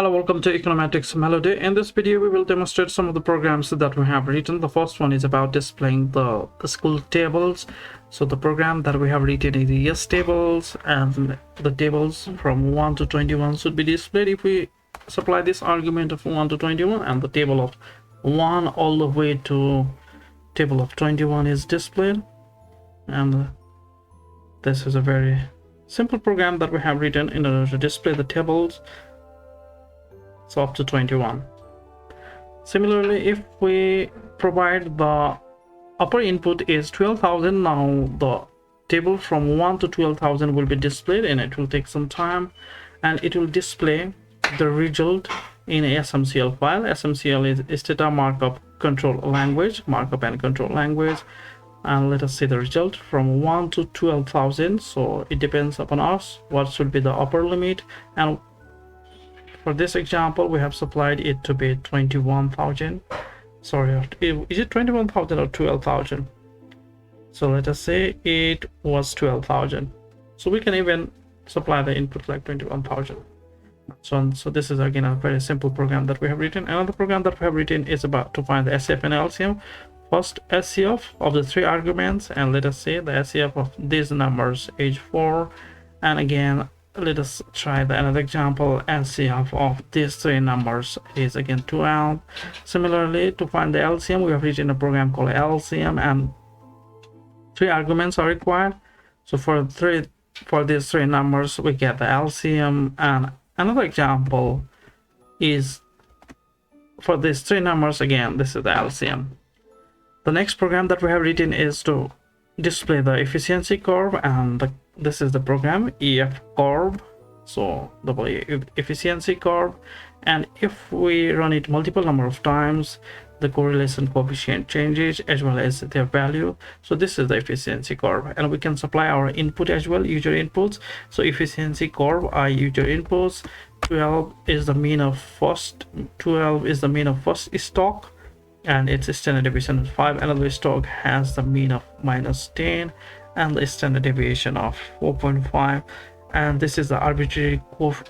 Hello, welcome to Econometrics Melody. In this video, we will demonstrate some of the programs that we have written. The first one is about displaying the school tables. So the program that we have written is the yes tables, and the tables from 1 to 21 should be displayed if we supply this argument of 1 to 21, and the table of 1 all the way to table of 21 is displayed. And this is a very simple program that we have written in order to display the tables. So up to 21. Similarly, if we provide the upper input is 12,000, now the table from 1 to 12,000 will be displayed, and it will take some time, and it will display the result in a SMCL file. SMCL is data markup control language, markup and control language. And let us see the result from 1 to 12,000. So it depends upon us what should be the upper limit, and for this example, we have supplied it to be 21,000. Sorry, is it 21,000 or 12,000? So let us say it was 12,000. So we can even supply the input like 21,000. So this is again a very simple program that we have written. Another program that we have written is about to find the HCF and LCM. First HCF of the 3 arguments, and let us say the HCF of these numbers age 4, and again let us try another example. HCF of these 3 numbers is again 12. Similarly, to find the LCM, we have written a program called LCM, and 3 arguments are required. So for these 3 numbers, we get the LCM. And another example is for these 3 numbers, again this is the LCM. The next program that we have written is to display the efficiency curve, and this is the program EF curve. So the efficiency curve, and if we run it multiple number of times, the correlation coefficient changes as well as their value. So this is the efficiency curve, and we can supply our input as well, user inputs. So efficiency curve, user inputs, 12 is the mean of first stock, and its standard deviation is 5. Another stock has the mean of -10 and the standard deviation of 4.5, and this is the arbitrary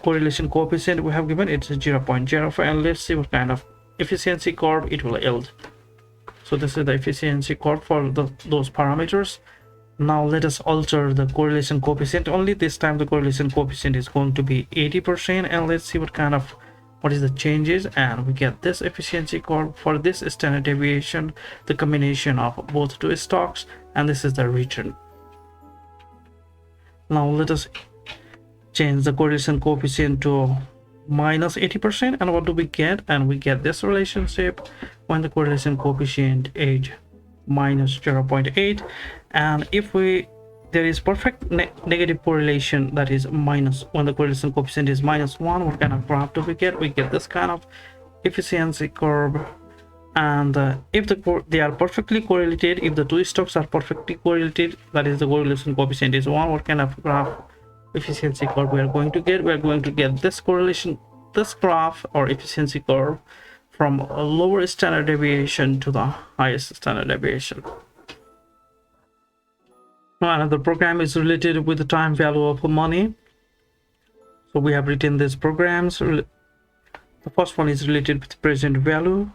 correlation coefficient we have given. It's 0.05, and let's see what kind of efficiency curve it will yield. So this is the efficiency curve for those parameters. Now let us alter the correlation coefficient. Only this time the correlation coefficient is going to be 80%, and let's see what is the changes, and we get this efficiency curve for this standard deviation, the combination of both 2 stocks, and this is the return. Now let us change the correlation coefficient to -80%, and what do we get? And we get this relationship when the correlation coefficient is -0.8, and if there is perfect negative correlation, that is when the correlation coefficient is -1, what kind of graph do we get? We get this kind of efficiency curve, and if they are perfectly correlated, if the 2 stocks are perfectly correlated, that is the correlation coefficient is 1, what kind of graph efficiency curve we are going to get? We are going to get this graph or efficiency curve from a lower standard deviation to the highest standard deviation. Another program is related with the time value of money. So we have written these programs. The first one is related with present value.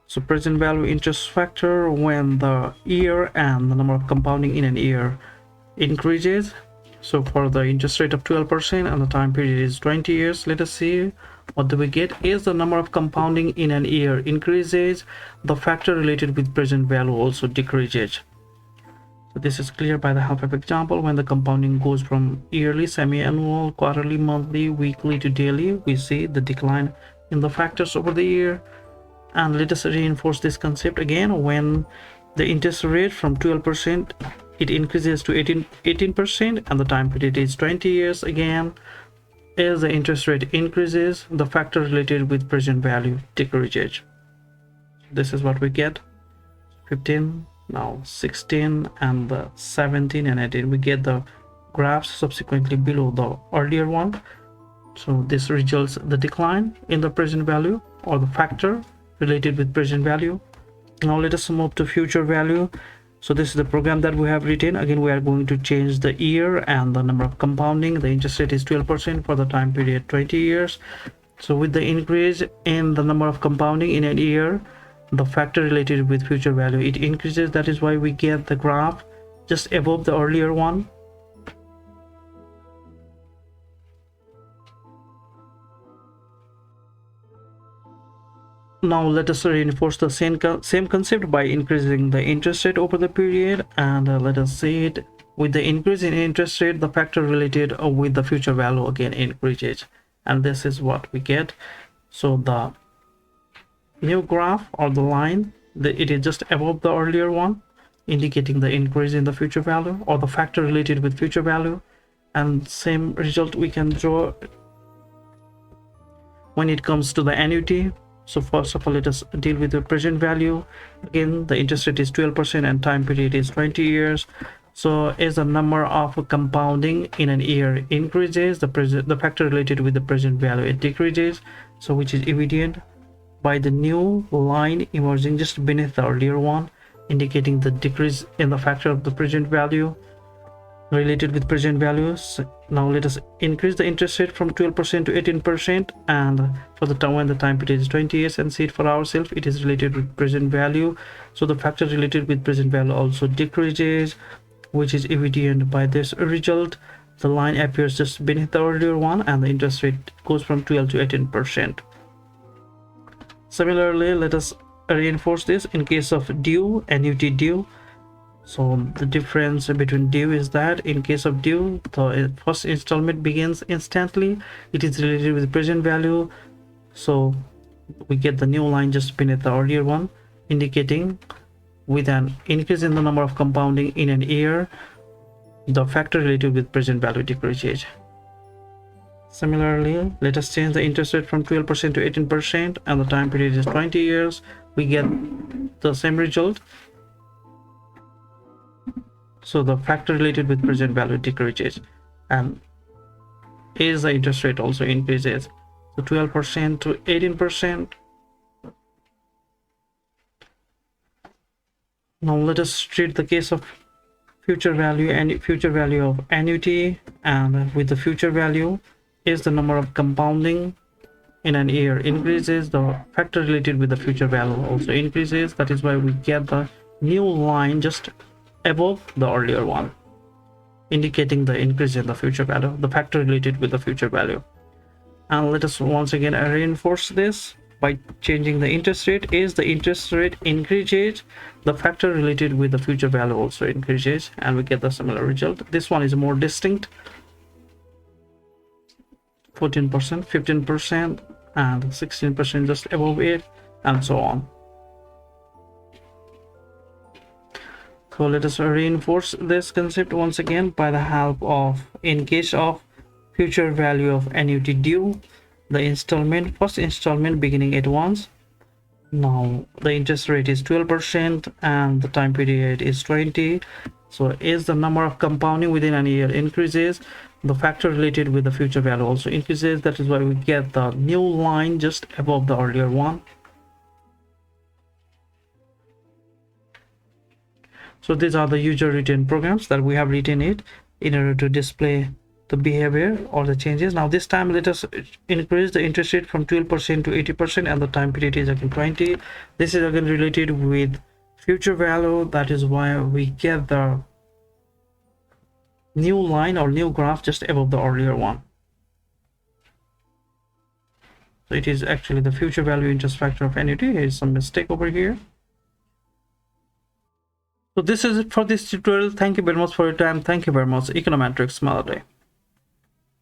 So present value interest factor when the year and the number of compounding in an year increases. So for the interest rate of 12% and the time period is 20 years, let us see what do we get. Is the number of compounding in an year increases, the factor related with present value also decreases. So this is clear by the help of example. When the compounding goes from yearly, semi-annual, quarterly, monthly, weekly to daily, we see the decline in the factors over the year. And let us reinforce this concept again. When the interest rate from 12%, it increases to 18%, and the time period is 20 years. Again, as the interest rate increases, the factor related with present value decreases. This is what we get. 15, now 16, and 17 and 18. We get the graphs subsequently below the earlier one. So this results the decline in the present value, or the factor related with present value. Now let us move to future value. So this is the program that we have written. Again, we are going to change the year and the number of compounding. The interest rate is 12% for the time period 20 years. So with the increase in the number of compounding in a year, the factor related with future value, it increases. That is why we get the graph just above the earlier one. Now let us reinforce the same concept by increasing the interest rate over the period, and let us see it. With the increase in interest rate, the factor related with the future value again increases, and this is what we get. So the new graph or the line, it is just above the earlier one, indicating the increase in the future value or the factor related with future value, and same result we can draw when it comes to the annuity. So first of all, let us deal with the present value. Again, the interest rate is 12% and time period is 20 years. So as the number of compounding in an year increases, the factor related with the present value, it decreases. So which is evident by the new line emerging just beneath the earlier one, indicating the decrease in the factor of the present value related with present values. Now let us increase the interest rate from 12% to 18%, and for the time when the time period is 20 years, and see it for ourselves, it is related with present value. So the factor related with present value also decreases, which is evident by this result. The line appears just beneath the earlier one, and the interest rate goes from 12 to 18%. Similarly, let us reinforce this in case of due, annuity due. So the difference between due is that in case of due, the first installment begins instantly. It is related with present value. So we get the new line just beneath the earlier one, indicating with an increase in the number of compounding in an year, the factor related with present value decreases. Similarly, let us change the interest rate from 12% to 18%, and the time period is 20 years. We get the same result. So the factor related with present value decreases, and as the interest rate also increases, so 12% to 18%. Now let us treat the case of future value and future value of annuity, and with the future value, is the number of compounding in an year increases, the factor related with the future value also increases. That is why we get the new line just above the earlier one, indicating the increase in the future value, the factor related with the future value. And let us once again reinforce this by changing the interest rate. As the interest rate increases, the factor related with the future value also increases, and we get the similar result. This one is more distinct: 14%, 15%, and 16% just above it, and so on. So let us reinforce this concept once again by the help of, in case of future value of annuity due, the first installment beginning at once. Now the interest rate is 12% and the time period is 20. So as the number of compounding within a year increases, the factor related with the future value also increases. That is why we get the new line just above the earlier one. So these are the user written programs that we have written it in order to display the behavior or the changes. Now this time let us increase the interest rate from 12% to 80%, and the time period is again 20. This is again related with future value. That is why we get the new line or new graph just above the earlier one. So it is actually the future value interest factor of annuity. Here is some mistake over here. So this is it for this tutorial. Thank you very much for your time. Thank you very much. Econometrics Melody.